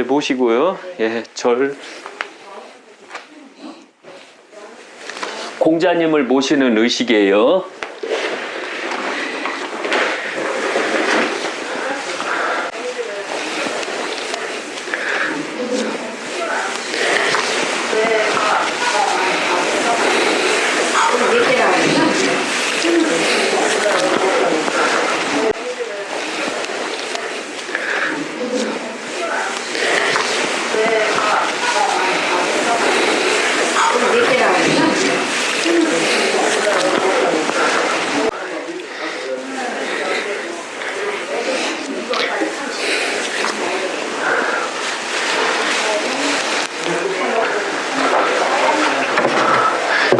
이제 모시고요. 예, 절 공자님을 모시는 의식이에요.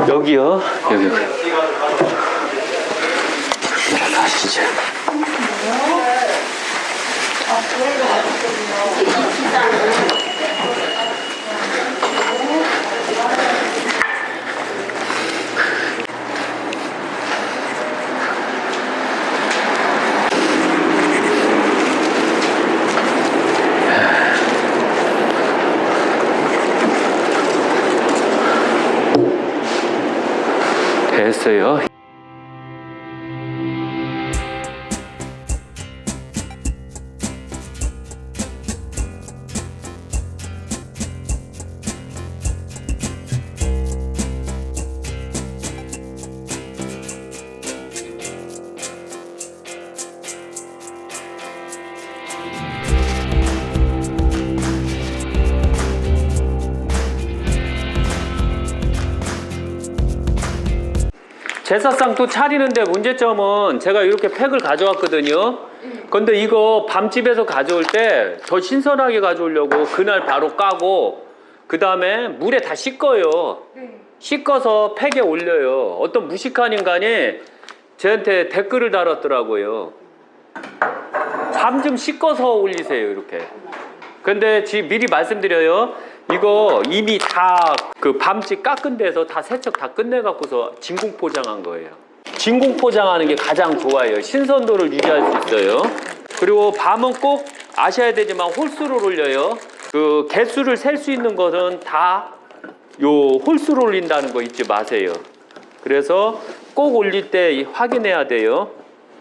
여기요. 여기. 내려가시죠. 됐어요. 제사상 또 차리는데 문제점은 제가 이렇게 팩을 가져왔거든요. 근데 이거 밤집에서 가져올 때 더 신선하게 가져오려고 그날 바로 까고 그 다음에 물에 다 씻어요. 씻어서 팩에 올려요. 어떤 무식한 인간이 저한테 댓글을 달았더라고요. 밤 좀 씻어서 올리세요 이렇게. 근데 미리 말씀드려요. 이거 이미 다 그 밤집 깎은 데서 다 세척 다 끝내갖고서 진공 포장한 거예요. 진공 포장하는 게 가장 좋아요. 신선도를 유지할 수 있어요. 그리고 밤은 꼭 아셔야 되지만 홀수를 올려요. 그 개수를 셀 수 있는 것은 다 요 홀수를 올린다는 거 잊지 마세요. 그래서 꼭 올릴 때 확인해야 돼요.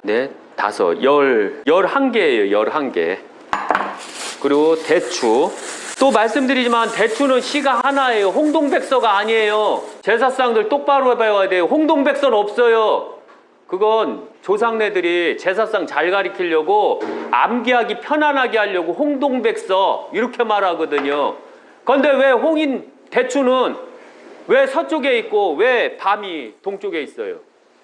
네, 5, 11개예요. 11개. 그리고 대추. 또 말씀드리지만 대추는 씨가 하나예요. 홍동백서가 아니에요. 제사상들 똑바로 해봐야 돼요. 홍동백서는 없어요. 그건 조상네들이 제사상 잘 가리키려고 암기하기 편안하게 하려고 홍동백서 이렇게 말하거든요. 그런데 왜 대추는 왜 서쪽에 있고 왜 밤이 동쪽에 있어요?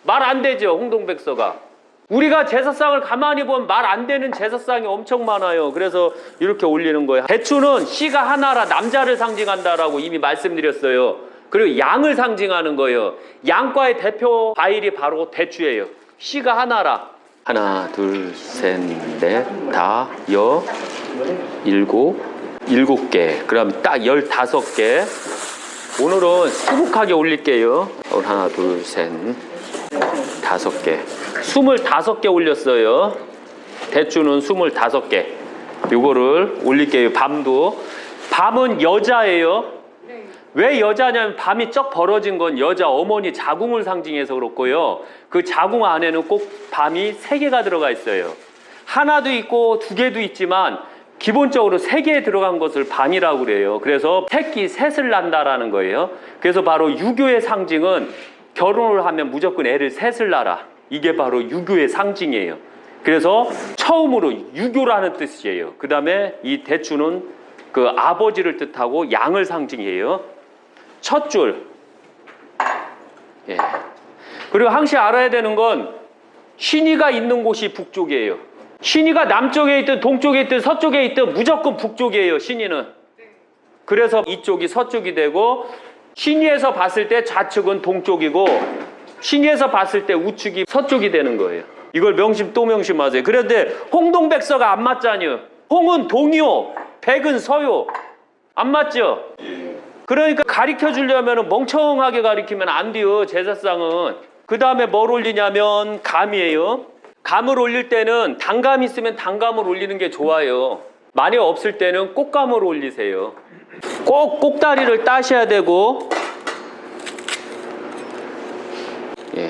말 안 되죠. 홍동백서가. 우리가 제사상을 가만히 보면 말 안 되는 제사상이 엄청 많아요. 그래서 이렇게 올리는 거예요. 대추는 씨가 하나라 남자를 상징한다라고 이미 말씀드렸어요. 그리고 양을 상징하는 거예요. 양과의 대표 과일이 바로 대추예요. 씨가 하나라. 하나, 둘, 셋, 넷, 다, 일곱 개. 그럼 딱 15개. 오늘은 수북하게 올릴게요. 하나, 둘, 셋, 5개. 25개 올렸어요. 대추는 25개. 요거를 올릴게요. 밤은 여자예요. 왜 여자냐면 밤이 쩍 벌어진 건 여자 어머니 자궁을 상징해서 그렇고요. 그 자궁 안에는 꼭 밤이 3개가 들어가 있어요. 하나도 있고 2개도 있지만 기본적으로 3개에 들어간 것을 밤이라고 그래요. 그래서 새끼 셋을 낳는다라는 거예요. 그래서 바로 유교의 상징은 결혼을 하면 무조건 애를 셋을 낳아라. 이게 바로 유교의 상징이에요. 그래서 처음으로 유교라는 뜻이에요. 그 다음에 이 대추는 그 아버지를 뜻하고 양을 상징해요. 첫 줄. 예. 그리고 항시 알아야 되는 건 신이가 있는 곳이 북쪽이에요. 신이가 남쪽에 있든 동쪽에 있든 서쪽에 있든 무조건 북쪽이에요. 신이는. 그래서 이쪽이 서쪽이 되고 신이에서 봤을 때 좌측은 동쪽이고 신이에서 봤을 때 우측이 서쪽이 되는 거예요. 이걸 또 명심하세요. 그런데 홍동백서가 안 맞잖아요. 홍은 동이요, 백은 서요. 안 맞죠? 그러니까 가르쳐 주려면 멍청하게 가르치면 안 돼요. 제사상은. 그 다음에 뭘 올리냐면 감이에요. 감을 올릴 때는 단감이 있으면 단감을 올리는 게 좋아요. 만약 없을 때는 꽃감으로 올리세요. 꼭 꼭다리를 따셔야 되고, 예,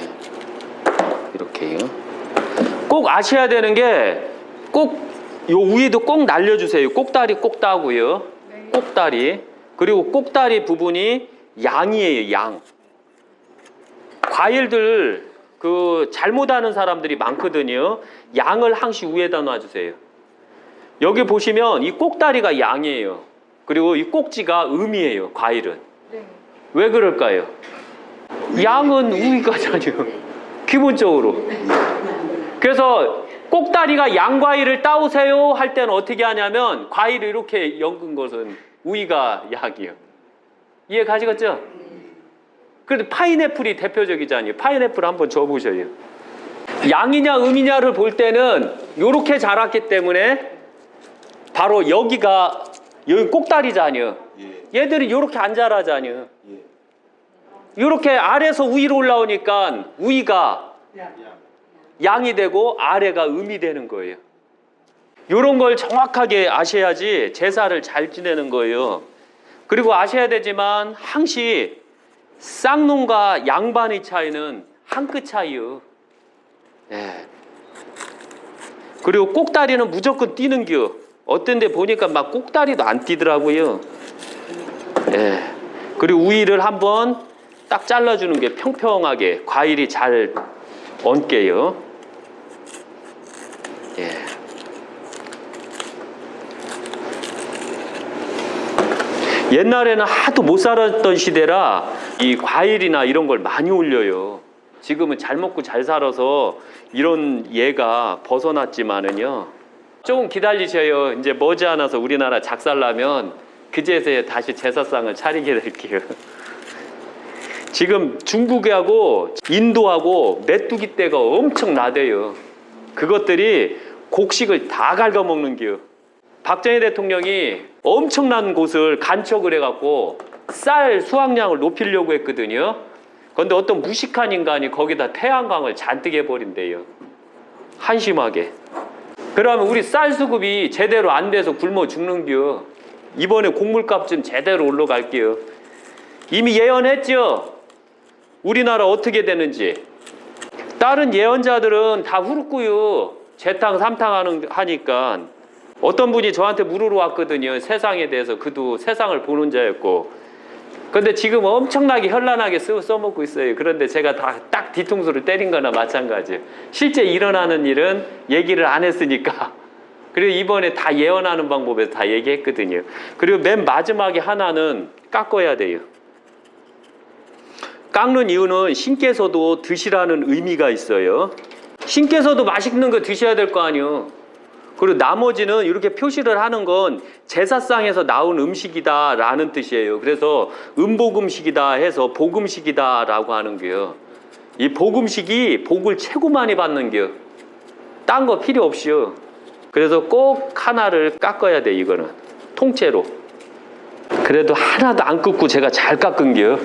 이렇게요. 꼭 아셔야 되는 게 꼭 요 위도 꼭 날려주세요. 꼭다리 꼭 따고요. 꼭다리. 그리고 꼭다리 부분이 양이에요. 양. 과일들 그 잘못하는 사람들이 많거든요. 양을 항시 위에다 놔주세요. 여기 보시면 이 꼭다리가 양이에요. 그리고 이 꼭지가 음이에요. 과일은. 왜 그럴까요? 양은 우위가잖아요. 기본적으로. 그래서 꼭다리가 양과일을 따오세요 할 때는 어떻게 하냐면 과일을 이렇게 엮은 것은 우위가 양이에요. 이해 가시겠죠? 그래도 파인애플이 대표적이잖아요. 파인애플 한번 줘보셔요. 양이냐 음이냐를 볼 때는 이렇게 자랐기 때문에 바로 여기가 여기 꼭다리잖아요. 얘들이 이렇게 안 자라잖아요. 이렇게 아래에서 위로 올라오니까 위가 양이 되고 아래가 음이 되는 거예요. 이런 걸 정확하게 아셔야지 제사를 잘 지내는 거예요. 그리고 아셔야 되지만 항시 쌍놈과 양반의 차이는 한 끗 차이요. 예. 그리고 꼭다리는 무조건 뛰는 겨. 어떤 데 보니까 막 꼭다리도 안 뛰더라고요. 예. 그리고 우위를 한번 딱 잘라주는 게 평평하게 과일이 잘 얹게요. 예. 옛날에는 하도 못 살았던 시대라 이 과일이나 이런 걸 많이 올려요. 지금은 잘 먹고 잘 살아서 이런 예가 벗어났지만은요. 조금 기다리셔요. 이제 머지않아서 우리나라 작살나면 그제서야 다시 제사상을 차리게 될게요. 지금 중국하고 인도하고 메뚜기 떼가 엄청 나대요. 그것들이 곡식을 다 갉아먹는 겨. 박정희 대통령이 엄청난 곳을 간척을 해갖고 쌀 수확량을 높이려고 했거든요. 그런데 어떤 무식한 인간이 거기다 태양광을 잔뜩 해버린대요. 한심하게. 그러면 우리 쌀 수급이 제대로 안 돼서 굶어 죽는겨. 이번에 곡물값 좀 제대로 올라갈게요. 이미 예언했죠. 우리나라 어떻게 되는지. 다른 예언자들은 다 후루꾸요. 재탕 삼탕 하니까 어떤 분이 저한테 물으러 왔거든요. 세상에 대해서. 그도 세상을 보는 자였고. 근데 지금 엄청나게 현란하게 써먹고 있어요. 그런데 제가 다 딱 뒤통수를 때린 거나 마찬가지예요. 실제 일어나는 일은 얘기를 안 했으니까. 그리고 이번에 다 예언하는 방법에서 다 얘기했거든요. 그리고 맨 마지막에 하나는 깎아야 돼요. 깎는 이유는 신께서도 드시라는 의미가 있어요. 신께서도 맛있는 거 드셔야 될 거 아니에요. 그리고 나머지는 이렇게 표시를 하는 건 제사상에서 나온 음식이다 라는 뜻이에요. 그래서 음복음식이다 해서 복음식이다 라고 하는 거예요. 이 복음식이 복을 최고 많이 받는 거예요. 딴 거 필요 없이요. 그래서 꼭 하나를 깎아야 돼. 이거는 통째로. 그래도 하나도 안 깎고 제가 잘 깎은 게요.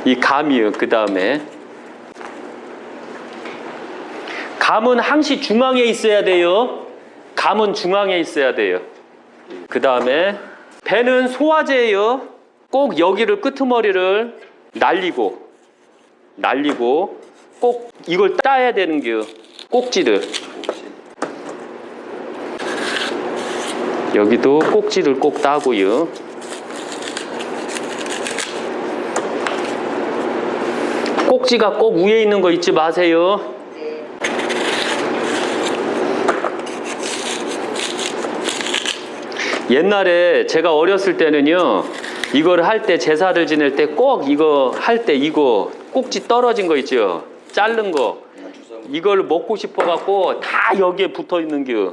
이 감이요. 그 다음에 감은 항시 중앙에 있어야 돼요. 감은 중앙에 있어야 돼요. 그 다음에 배는 소화제예요. 꼭 여기를 끄트머리를 날리고 꼭 이걸 따야 되는 게요. 꼭지를. 여기도 꼭지를 꼭 따고요. 꼭지가 꼭 위에 있는 거 잊지 마세요. 옛날에 제가 어렸을 때는요, 이걸 할 때, 제사를 지낼 때 꼭 이거 할 때 이거 꼭지 떨어진 거 있죠? 자른 거. 이걸 먹고 싶어갖고 다 여기에 붙어 있는 겨.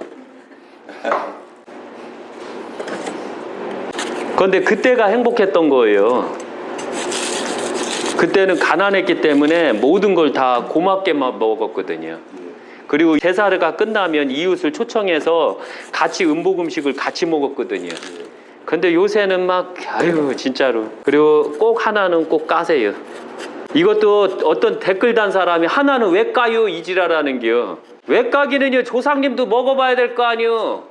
그런데 그때가 행복했던 거예요. 그때는 가난했기 때문에 모든 걸 다 고맙게만 먹었거든요. 그리고 제사가 끝나면 이웃을 초청해서 같이 음복음식을 같이 먹었거든요. 근데 요새는 막 아유 진짜로. 그리고 꼭 하나는 꼭 까세요. 이것도 어떤 댓글 단 사람이 하나는 왜 까요 이지라라는 게요. 외까기는요 조상님도 먹어봐야 될 거 아니요.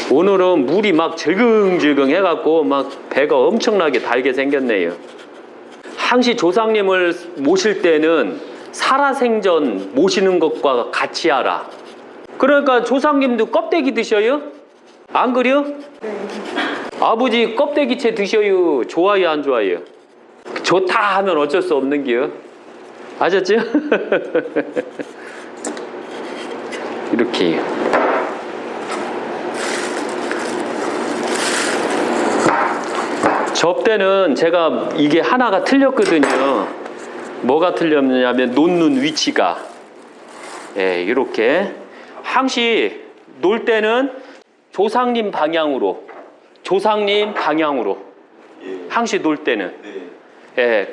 오늘은 물이 막 질근질근 해갖고 막 배가 엄청나게 달게 생겼네요. 항시 조상님을 모실 때는 살아생전 모시는 것과 같이 하라. 그러니까 조상님도 껍데기 드셔요? 안 그래요? 네. 아버지 껍데기채 드셔요. 좋아요 안 좋아요? 좋다 하면 어쩔 수 없는 게요. 아셨죠? 이렇게 접대는 제가 이게 하나가 틀렸거든요. 뭐가 틀렸냐면 놓는 위치가 이렇게 항시 놓을 때는 조상님 방향으로 항시 놓을 때는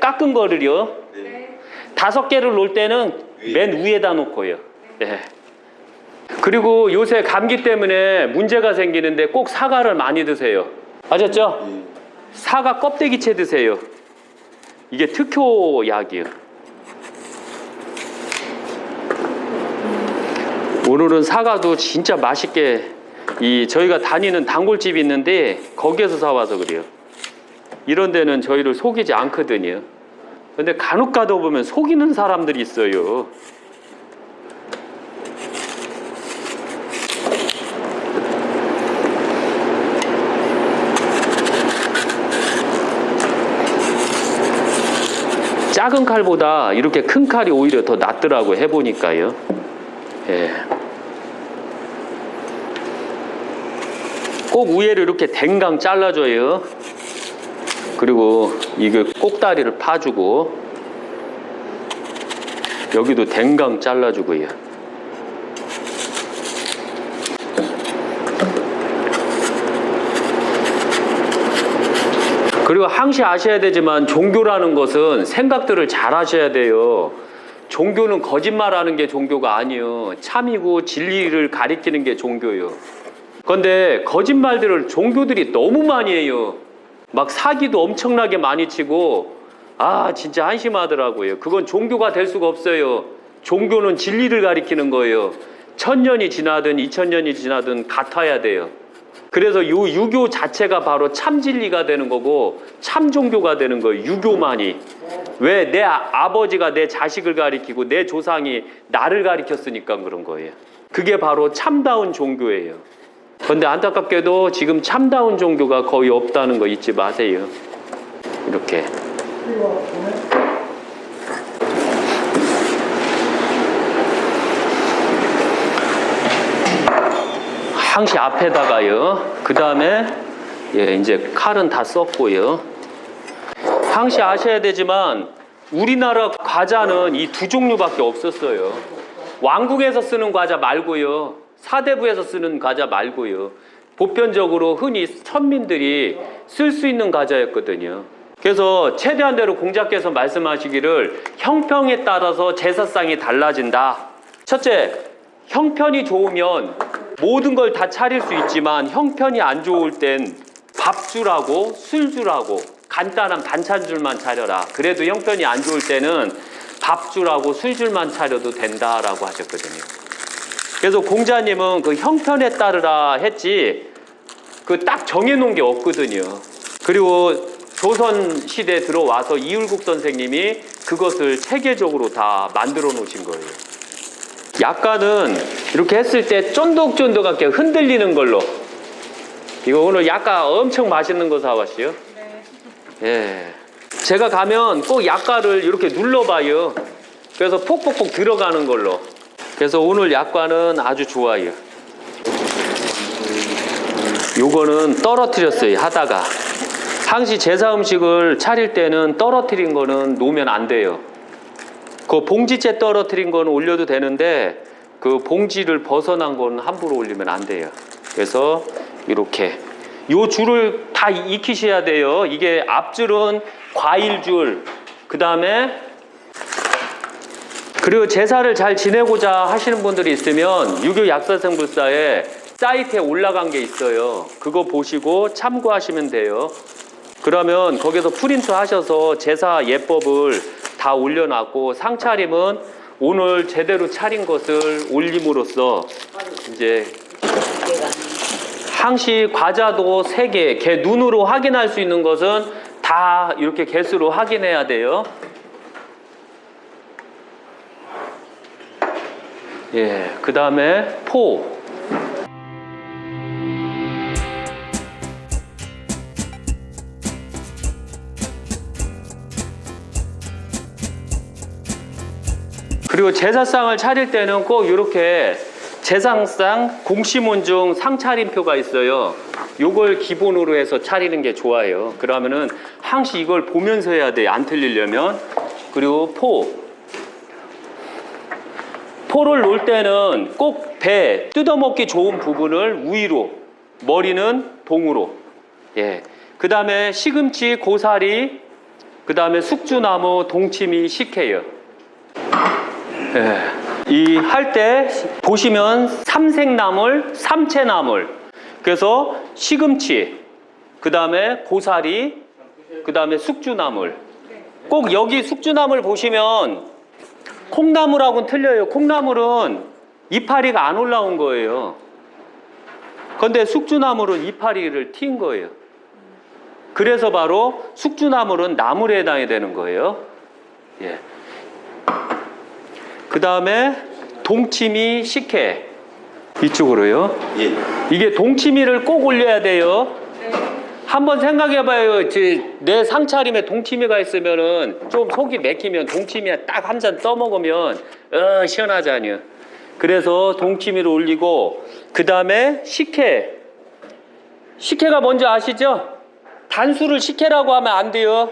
깎은 거를요 5개를 놓을 때는 맨 위에다 놓고요. 그리고 요새 감기 때문에 문제가 생기는데 꼭 사과를 많이 드세요. 아셨죠? 사과 껍데기채 드세요. 이게 특효약이에요. 오늘은 사과도 진짜 맛있게 저희가 다니는 단골집이 있는데 거기에서 사와서 그래요. 이런 데는 저희를 속이지 않거든요. 근데 간혹 가다 보면 속이는 사람들이 있어요. 작은 칼보다 이렇게 큰 칼이 오히려 더 낫더라고 해보니까요. 꼭 위에를 이렇게 댕강 잘라줘요. 그리고 이거 꼭다리를 파주고 여기도 댕강 잘라주고요. 그리고 항시 아셔야 되지만 종교라는 것은 생각들을 잘 하셔야 돼요. 종교는 거짓말하는 게 종교가 아니에요. 참이고 진리를 가리키는 게 종교예요. 그런데 거짓말들을 종교들이 너무 많이 해요. 막 사기도 엄청나게 많이 치고 진짜 한심하더라고요. 그건 종교가 될 수가 없어요. 종교는 진리를 가리키는 거예요. 1000년이 지나든 2000년이 지나든 같아야 돼요. 그래서 유교 자체가 바로 참 진리가 되는 거고 참 종교가 되는 거예요. 유교만이. 왜? 내 아버지가 내 자식을 가리키고 내 조상이 나를 가리켰으니까 그런 거예요. 그게 바로 참다운 종교예요. 그런데 안타깝게도 지금 참다운 종교가 거의 없다는 거 잊지 마세요. 이렇게. 항시 앞에다가요. 그 다음에 이제 칼은 다 썼고요. 항시 아셔야 되지만 우리나라 과자는 이 2종류밖에 없었어요. 왕국에서 쓰는 과자 말고요. 사대부에서 쓰는 과자 말고요. 보편적으로 흔히 천민들이 쓸 수 있는 과자였거든요. 그래서 최대한대로 공자께서 말씀하시기를 형평에 따라서 제사상이 달라진다. 첫째, 형편이 좋으면 모든 걸 다 차릴 수 있지만 형편이 안 좋을 땐 밥줄하고 술줄하고 간단한 반찬줄만 차려라. 그래도 형편이 안 좋을 때는 밥줄하고 술줄만 차려도 된다라고 하셨거든요. 그래서 공자님은 그 형편에 따르라 했지 그 딱 정해놓은 게 없거든요. 그리고 조선시대에 들어와서 이율국 선생님이 그것을 체계적으로 다 만들어 놓으신 거예요. 약간은 이렇게 했을 때 쫀득쫀득하게 흔들리는 걸로. 이거 오늘 약간 엄청 맛있는 거 사왔어요. 제가 가면 꼭 약과를 이렇게 눌러봐요. 그래서 폭폭폭 들어가는 걸로. 그래서 오늘 약과는 아주 좋아요. 요거는 떨어뜨렸어요. 하다가 항시 제사 음식을 차릴 때는 떨어뜨린 거는 놓으면 안 돼요. 그 봉지째 떨어뜨린 거는 올려도 되는데 그 봉지를 벗어난 거는 함부로 올리면 안 돼요. 그래서 이렇게 요 줄을 다 익히셔야 돼요. 이게 앞줄은 과일줄, 그 다음에 그리고 제사를 잘 지내고자 하시는 분들이 있으면 유교 약사생불사에 사이트에 올라간 게 있어요. 그거 보시고 참고하시면 돼요. 그러면 거기서 프린트 하셔서 제사 예법을 다 올려놨고 상차림은 오늘 제대로 차린 것을 올림으로써 이제 항시 과자도 3개, 개 눈으로 확인할 수 있는 것은 다 이렇게 개수로 확인해야 돼요. 예, 그 다음에 포. 그리고 제사상을 차릴 때는 꼭 이렇게 제사상 공시문중 상차림표가 있어요. 요걸 기본으로 해서 차리는 게 좋아요. 그러면은 항시 이걸 보면서 해야 돼, 안 틀리려면. 그리고 포를 놓을 때는 꼭 배 뜯어먹기 좋은 부분을 우위로, 머리는 동으로. 예. 그 다음에 시금치, 고사리, 그 다음에 숙주나무, 동치미, 식혜요. 예. 이 할 때 보시면 삼색나물, 삼채나물. 그래서 시금치, 그 다음에 고사리, 그 다음에 숙주나물. 꼭 여기 숙주나물 보시면 콩나물하고는 틀려요. 콩나물은 이파리가 안 올라온 거예요. 그런데 숙주나물은 이파리를 틔인 거예요. 그래서 바로 숙주나물은 나물에 해당이 되는 거예요. 예. 그 다음에 동치미, 식혜. 이쪽으로요. 예. 이게 동치미를 꼭 올려야 돼요. 한번 생각해봐요. 내 상차림에 동치미가 있으면은 좀 속이 맥히면 동치미에 딱 한 잔 떠먹으면 시원하잖아요. 그래서 동치미를 올리고, 그 다음에 식혜. 식혜가 뭔지 아시죠? 단수를 식혜라고 하면 안 돼요.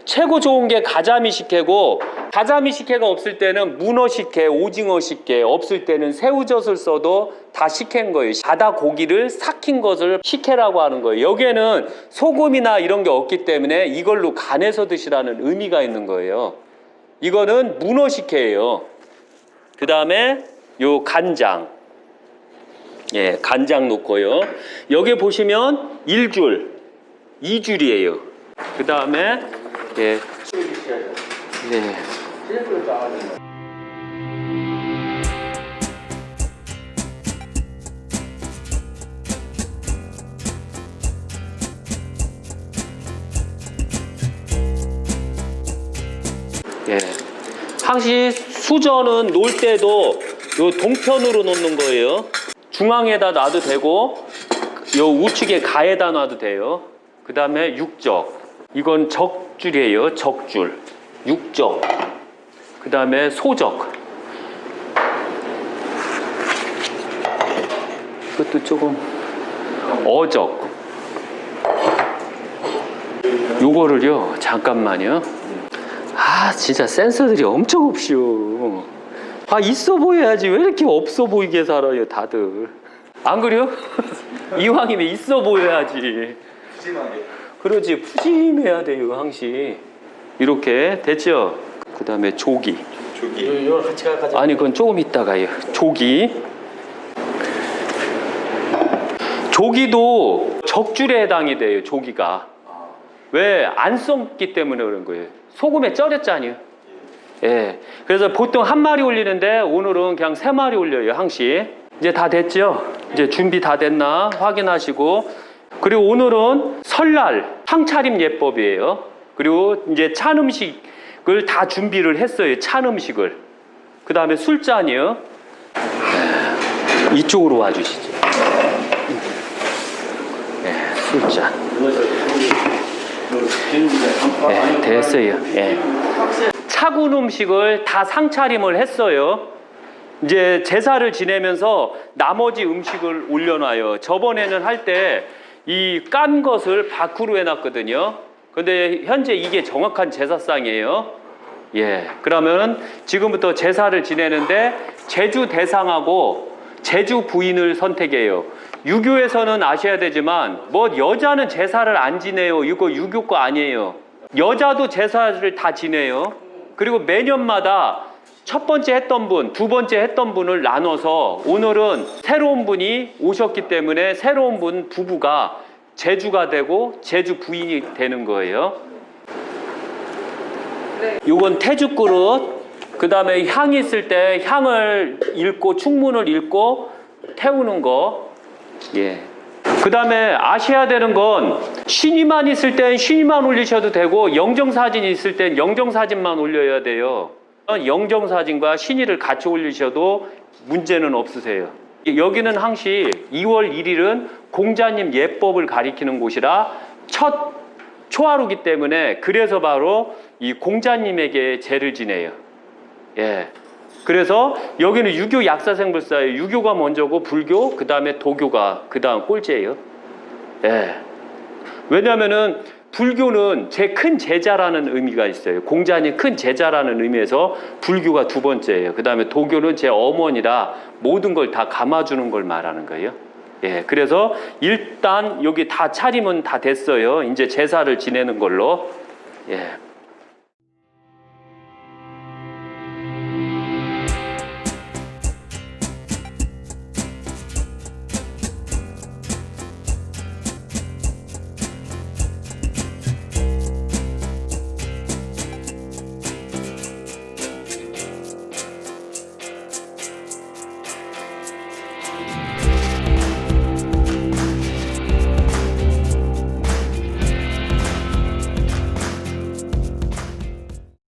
최고 좋은 게 가자미 식혜고, 가자미 식혜가 없을 때는 문어 식혜, 오징어 식혜, 없을 때는 새우젓을 써도 다 식혜인 거예요. 바다 고기를 삭힌 것을 식혜라고 하는 거예요. 여기에는 소금이나 이런 게 없기 때문에 이걸로 간해서 드시라는 의미가 있는 거예요. 이거는 문어 식혜예요. 그 다음에 요 간장. 예, 간장 넣고요. 여기 보시면 1줄, 2줄이에요. 그 다음에 예. 네. 예. 항시 수저는 놓을 때도 요 동편으로 놓는 거예요. 중앙에다 놔도 되고, 요 우측에 가에다 놔도 돼요. 그 다음에 육적. 이건 적줄이에요. 적줄. 육적. 그 다음에 소적. 그것도 조금 어적. 요거를요, 잠깐만요. 진짜 센서들이 엄청 없쇼. 있어 보여야지. 왜 이렇게 없어 보이게 살아요, 다들. 안 그래요? 이왕이면 있어 보여야지. 푸짐하게. 그러지, 푸짐해야 돼요, 항시. 이렇게 됐죠? 그 다음에 조기. 이거 같이 갈까? 아니, 그건 조금 이따가요. 조기. 조기도 적줄에 해당이 돼요, 조기가. 왜? 안 썩기 때문에 그런 거예요. 소금에 쩔였잖아요. 예. 그래서 보통 한 마리 올리는데 오늘은 그냥 3마리 올려요, 항시. 이제 다 됐죠? 이제 준비 다 됐나 확인하시고. 그리고 오늘은 설날 상차림 예법이에요. 그리고 이제 찬 음식을 다 준비를 했어요. 찬 음식을. 그 다음에 술잔이요. 이쪽으로 와주시죠. 네, 술잔. 네, 됐어요. 네. 차군 음식을 다 상차림을 했어요. 이제 제사를 지내면서 나머지 음식을 올려놔요. 저번에는 할 때 이 깐 것을 밖으로 해놨거든요. 근데 현재 이게 정확한 제사상이에요. 예, 그러면 지금부터 제사를 지내는데 제주 대상하고 제주 부인을 선택해요. 유교에서는 아셔야 되지만 뭐 여자는 제사를 안 지내요. 이거 유교 거 아니에요. 여자도 제사를 다 지내요. 그리고 매년마다 첫 번째 했던 분, 두 번째 했던 분을 나눠서 오늘은 새로운 분이 오셨기 때문에 새로운 분 부부가 제주가 되고 제주 부인이 되는 거예요. 요건 태주 그릇, 그 다음에 향이 있을 때 향을 읽고 충문을 읽고 태우는 거. 예. 그 다음에 아셔야 되는 건 신의만 있을 땐 신의만 올리셔도 되고 영정사진이 있을 땐 영정사진만 올려야 돼요. 영정사진과 신의를 같이 올리셔도 문제는 없으세요. 여기는 항시 2월 1일은 공자님 예법을 가리키는 곳이라 첫 초하루기 때문에 그래서 바로 이 공자님에게 제를 지내요. 예. 그래서 여기는 유교 약사생불사예요. 유교가 먼저고 불교, 그 다음에 도교가 그 다음 꼴찌예요. 예. 왜냐하면은 불교는 제 큰 제자라는 의미가 있어요. 공자님 큰 제자라는 의미에서 불교가 두 번째예요. 그 다음에 도교는 제 어머니라 모든 걸 다 감아주는 걸 말하는 거예요. 예. 그래서 일단 여기 다 차림은 다 됐어요. 이제 제사를 지내는 걸로. 예.